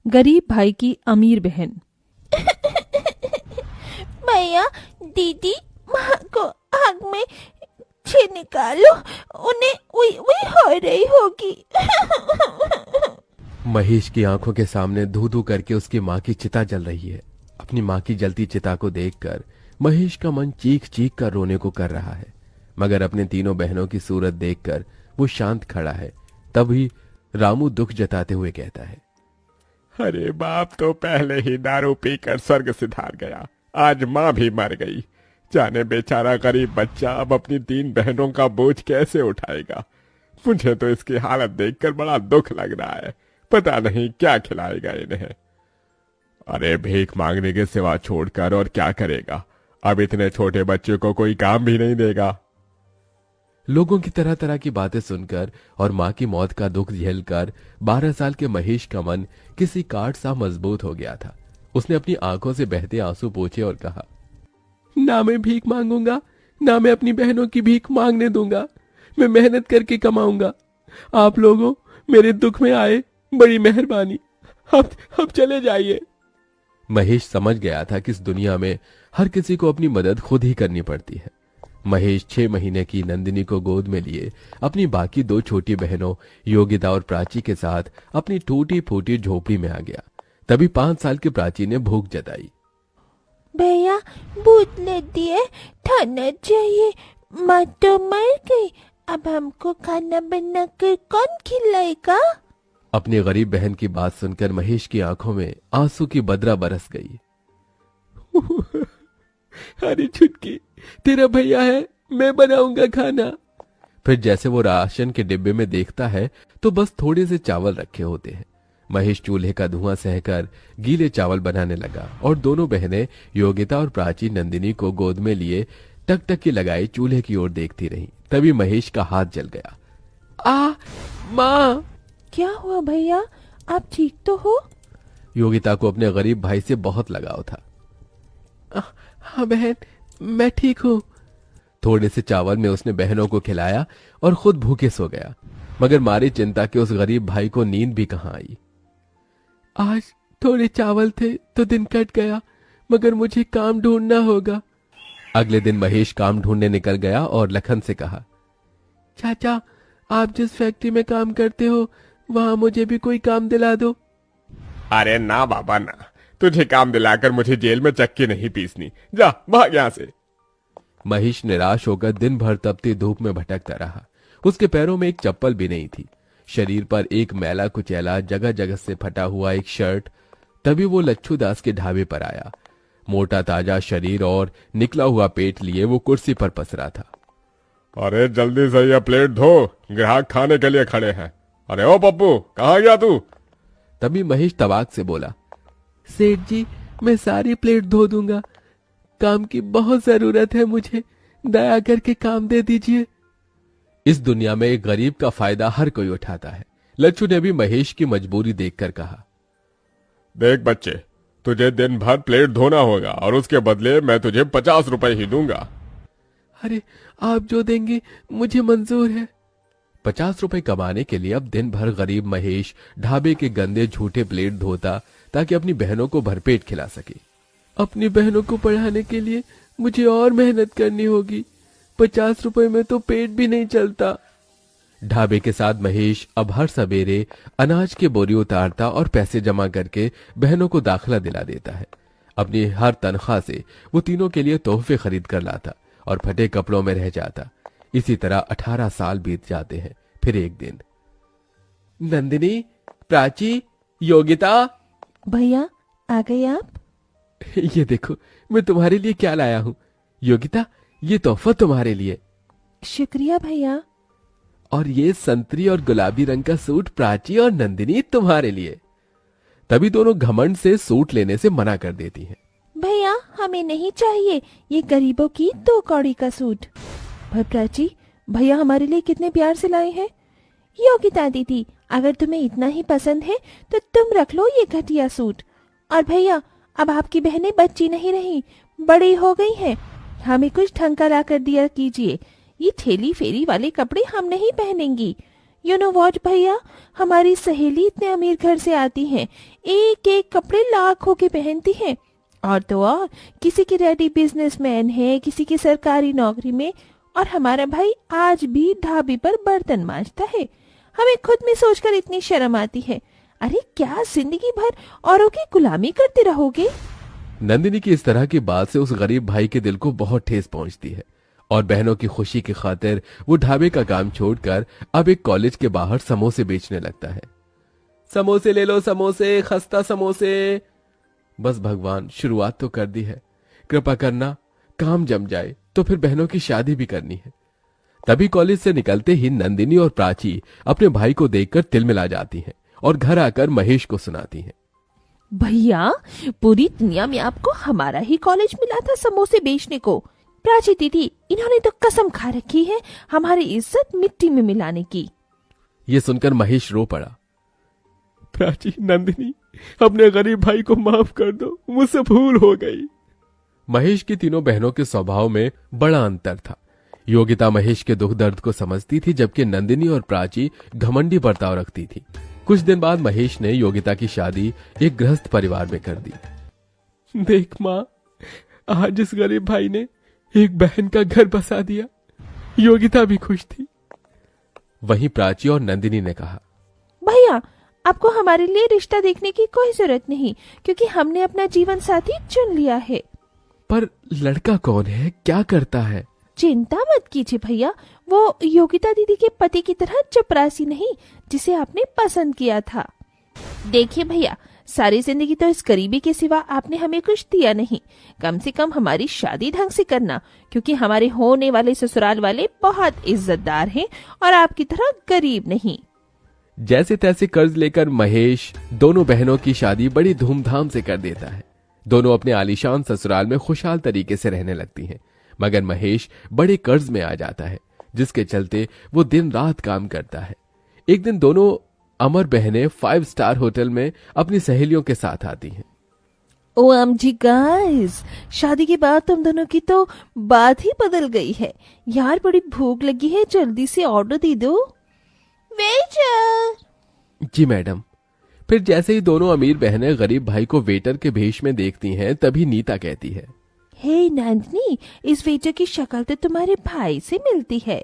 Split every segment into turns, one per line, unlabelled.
गरीब भाई की अमीर बहन।
भैया दीदी माँ को आग में से निकालो, उन्हें उई उई हो रही होगी।
महेश की आंखों के सामने धू धू करके उसकी माँ की चिता जल रही है। अपनी माँ की जलती चिता को देखकर महेश का मन चीख चीख कर रोने को कर रहा है, मगर अपने तीनों बहनों की सूरत देखकर वो शांत खड़ा है। तभी रामू दुख जताते हुए कहता है,
अरे बाप तो पहले ही दारू पीकर स्वर्ग सिधार गया, आज माँ भी मर गई। जाने बेचारा गरीब बच्चा अब अपनी 3 बहनों का बोझ कैसे उठाएगा। मुझे तो इसकी हालत देखकर बड़ा दुख लग रहा है, पता नहीं क्या खिलाएगा इन्हें। अरे भीख मांगने के सिवा छोड़कर और क्या करेगा, अब इतने छोटे बच्चे को कोई काम भी नहीं देगा।
लोगों की तरह तरह की बातें सुनकर और माँ की मौत का दुख झेलकर 12 साल के महेश का मन किसी काठ सा मजबूत हो गया था। उसने अपनी आंखों से बहते आंसू पोंछे और कहा, ना मैं भीख मांगूंगा, ना मैं अपनी बहनों की भीख मांगने दूंगा। मैं मेहनत करके कमाऊंगा। आप लोगों मेरे दुख में आए, बड़ी मेहरबानी। अब चले जाइए। महेश समझ गया था कि इस दुनिया में हर किसी को अपनी मदद खुद ही करनी पड़ती है। महेश 6 महीने की नंदिनी को गोद में लिए अपनी बाकी 2 छोटी बहनों योगिता और प्राची के साथ अपनी टूटी फूटी झोपड़ी में आ गया। तभी 5 साल की प्राची ने भूख जताई।
भैया भूत लगती है, खाना चाहिए, माँ तो मर गई, अब हमको खाना बनाकर कौन खिलाएगा।
अपनी गरीब बहन की बात सुनकर महेश की आंखों में आंसू की बदरा बरस गई। अरे छुटकी, तेरा भैया है, मैं बनाऊंगा खाना। फिर जैसे वो राशन के डिब्बे में देखता है तो बस थोड़े से चावल रखे होते हैं। महेश चूल्हे का धुआं सहकर गीले चावल बनाने लगा और दोनों बहनें योगिता और प्राची नंदिनी को गोद में लिए टकटकी लगाई चूल्हे की ओर देखती रहीं। तभी महेश का हाथ जल गया। माँ!
क्या हुआ भैया, आप ठीक तो हो?
योगिता को अपने गरीब भाई से बहुत लगाव था। हाँ बहन, मैं ठीक हूँ। थोड़े से चावल में उसने बहनों को खिलाया और खुद भूखे सो गया, मगर मारी चिंता के उस गरीब भाई को नींद भी कहाँ आई। आज थोड़े चावल थे तो दिन कट गया, मगर मुझे काम ढूंढना होगा। अगले दिन महेश काम ढूंढने निकल गया और लखन से कहा, चाचा आप जिस फैक्ट्री में काम करते हो वहां मुझे भी कोई काम दिला दो।
अरे ना बाबा ना, तुझे काम दिलाकर मुझे जेल में चक्की नहीं पीसनी, जा भाग यहां से।
महेश निराश होकर दिन भर तपती धूप में भटकता रहा। उसके पैरों में एक चप्पल भी नहीं थी, शरीर पर एक मैला कुचैला जगह जगह से फटा हुआ एक शर्ट। तभी वो लच्छू दास के ढाबे पर आया। मोटा ताजा शरीर और निकला हुआ पेट लिए वो कुर्सी पर पसरा था।
अरे जल्दी से ये प्लेट धो, ग्राहक खाने के लिए खड़े हैं। अरे ओ पप्पू, कहाँ गया तू?
तभी महेश तवाक से बोला, सेठ जी मैं सारी प्लेट धो दूंगा, काम की बहुत जरूरत है मुझे, दया करके काम दे दीजिए। इस दुनिया में एक गरीब का फायदा हर कोई उठाता है। लच्छू ने भी महेश की मजबूरी देखकर कहा,
देख बच्चे, तुझे दिन भर प्लेट धोना होगा और उसके बदले मैं तुझे 50 रुपए ही दूंगा।
अरे आप जो देंगे मुझे मंजूर है। 50 रुपए कमाने के लिए अब दिन भर गरीब महेश ढाबे के गंदे झूठे प्लेट धोता ताकि अपनी बहनों को भरपेट खिला सके। अपनी बहनों को पढ़ाने के लिए मुझे और मेहनत करनी होगी, 50 रुपए में तो पेट भी नहीं चलता। ढाबे के साथ महेश अब हर सवेरे अनाज की बोरी उतारता और पैसे जमा करके बहनों को दाखिला दिला देता है। अपनी हर तनख्वाह से वो तीनों के लिए तोहफे खरीद कर लाता और फटे कपड़ों में रह जाता। इसी तरह 18 साल बीत जाते हैं। फिर एक दिन, नंदिनी, प्राची, योगिता।
भैया आ गए आप?
ये देखो मैं तुम्हारे लिए क्या लाया हूँ। योगिता, ये तोहफा तुम्हारे लिए।
शुक्रिया भैया।
और ये संतरी और गुलाबी रंग का सूट प्राची और नंदिनी तुम्हारे लिए। तभी दोनों घमंड से सूट लेने से मना कर देती हैं।
भैया हमें नहीं चाहिए ये गरीबों की 2 कौड़ी का सूट। भाई प्राची, भैया हमारे लिए कितने प्यार से लाए हैं। योगिता दीदी, अगर तुम्हें इतना ही पसंद है तो तुम रख लो ये घटिया सूट। और भैया, अब आपकी बहनें बच्ची नहीं रही, बड़ी हो गई हैं, हमें कुछ ढंग का ला कर दिया कीजिए। ये ठेली फेरी वाले कपड़े हम नहीं पहनेंगी। यू नो वॉट भैया, हमारी सहेली इतने अमीर घर से आती हैं, एक एक कपड़े लाखों के पहनती हैं, और तो और किसी की डैडी बिजनेसमैन है, किसी की सरकारी नौकरी में, और हमारा भाई आज भी ढाबे पर बर्तन मांजता है। हमें खुद में सोचकर इतनी शर्म आती है। अरे क्या जिंदगी भर औरों की गुलामी करते रहोगे?
नंदिनी की इस तरह की बात से उस गरीब भाई के दिल को बहुत ठेस पहुंचती है और बहनों की खुशी की खातिर वो ढाबे का काम छोड़कर अब एक कॉलेज के बाहर समोसे बेचने लगता है। समोसे ले लो समोसे, खस्ता समोसे। बस भगवान, शुरुआत तो कर दी है, कृपा करना काम जम जाए तो फिर बहनों की शादी भी करनी है। तभी कॉलेज से निकलते ही नंदिनी और प्राची अपने भाई को देखकर तिलमिला जाती हैं और घर आकर महेश को सुनाती हैं।
भैया, पूरी दुनिया में आपको हमारा ही कॉलेज मिला था समोसे बेचने को। प्राची दीदी, इन्होंने तो कसम खा रखी है हमारी इज्जत मिट्टी में मिलाने की।
ये सुनकर महेश रो पड़ा।
प्राची, नंदिनी, अपने गरीब भाई को माफ कर दो, मुझसे भूल हो गई।
महेश की तीनों बहनों के स्वभाव में बड़ा अंतर था। योगिता महेश के दुख दर्द को समझती थी, जबकि नंदिनी और प्राची घमंडी बर्ताव रखती थी। कुछ दिन बाद महेश ने योगिता की शादी एक गृहस्थ परिवार में कर दी।
देख माँ, आज इस गरीब भाई ने एक बहन का घर बसा दिया। योगिता भी खुश थी।
वहीं प्राची और नंदिनी ने कहा,
भैया, आपको हमारे लिए रिश्ता देखने की कोई जरूरत नहीं, क्योंकि हमने अपना जीवन साथी चुन लिया है।
पर लड़का कौन है, क्या करता है?
चिंता मत कीजिए भैया, वो योगिता दीदी के पति की तरह चपरासी नहीं जिसे आपने पसंद किया था। देखिए भैया, सारी जिंदगी तो इस गरीबी के सिवा आपने हमें कुछ दिया नहीं। कम से कम हमारी शादी ढंग से करना, क्योंकि हमारे होने वाले ससुराल वाले बहुत इज्जतदार हैं और आपकी तरह गरीब नहीं।
जैसे तैसे कर्ज लेकर महेश दोनों बहनों की शादी बड़ी धूमधाम से कर देता है। दोनों अपने आलीशान ससुराल में खुशहाल तरीके से रहने लगती हैं, मगर महेश बड़े कर्ज में आ जाता है, जिसके चलते वो दिन रात काम करता है। एक दिन दोनों अमर बहनें 5 स्टार होटल में अपनी सहेलियों के साथ आती हैं।
OMG गाइस, शादी के बाद तुम दोनों की तो बात ही बदल गई है। यार, बड़ी भूख लगी है, जल्दी से ऑर्डर दे दो। वेटर।
जी मैडम। फिर जैसे ही दोनों अमीर बहनें गरीब भाई को वेटर के भेष में देखती हैं, तभी नीता कहती है,
हे नंदिनी, इस वेटर की शक्ल तो तुम्हारे भाई से मिलती है।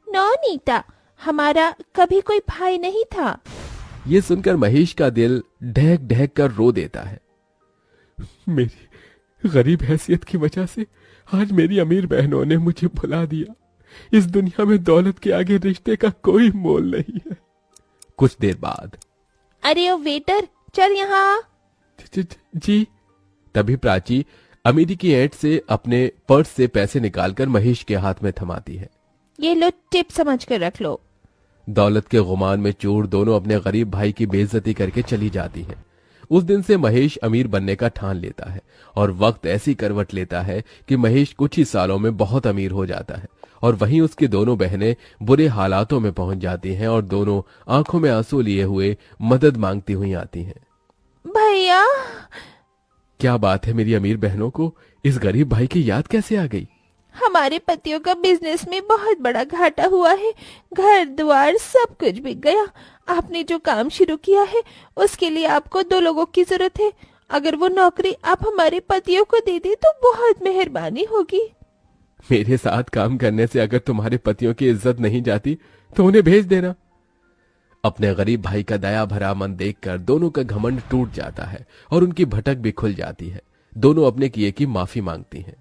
नो नीता, हमारा कभी कोई भाई नहीं था।
ये सुनकर महेश का दिल ढहक ढहक कर रो देता है।
मेरी गरीब हैसियत की वजह से आज मेरी अमीर बहनों ने मुझे भुला दिया। इस दुनिया में दौलत के आगे रिश्ते का कोई मोल नहीं है।
कुछ देर बाद,
अरे ओ वेटर, चल यहाँ।
जी।
तभी प्राची अमीरी की ऐंठ से अपने पर्स से पैसे निकालकर महेश के हाथ में थमाती है।
ये लो, टिप समझ कर रख लो।
दौलत के गुमान में चूर दोनों अपने गरीब भाई की बेइज्जती करके चली जाती हैं। उस दिन से महेश अमीर बनने का ठान लेता है और वक्त ऐसी करवट लेता है कि महेश कुछ ही सालों में बहुत अमीर हो जाता है और वहीं उसकी दोनों बहनें बुरे हालातों में पहुंच जाती हैं और दोनों आंखों में आंसू लिए हुए मदद मांगती हुई आती हैं।
भैया,
क्या बात है, मेरी अमीर बहनों को इस गरीब भाई की याद कैसे आ गई?
हमारे पतियों का बिजनेस में बहुत बड़ा घाटा हुआ है, घर द्वार सब कुछ बिक गया। आपने जो काम शुरू किया है उसके लिए आपको 2 लोगों की जरूरत है। अगर वो नौकरी आप हमारे पतियों को दे दे तो बहुत मेहरबानी होगी।
मेरे साथ काम करने से अगर तुम्हारे पतियों की इज्जत नहीं जाती तो उन्हें भेज देना। अपने गरीब भाई का दया भरा मन देखकर दोनों का घमंड टूट जाता है और उनकी भटक भी खुल जाती है। दोनों अपने किए की माफी मांगती हैं।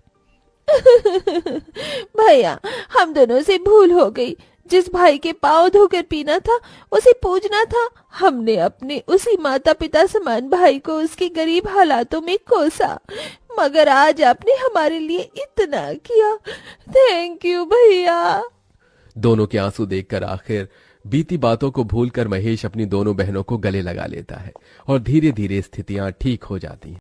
भैया, हम दोनों से भूल हो गई। जिस भाई के पाँव धोकर पीना था उसे पूजना था। हमने अपने उसी माता पिता समान भाई को उसके गरीब हालातों में कोसा, मगर आज आपने हमारे लिए इतना किया। थैंक यू भैया।
दोनों के आंसू देखकर आखिर बीती बातों को भूलकर महेश अपनी दोनों बहनों को गले लगा लेता है और धीरे धीरे स्थितियां ठीक हो जाती हैं।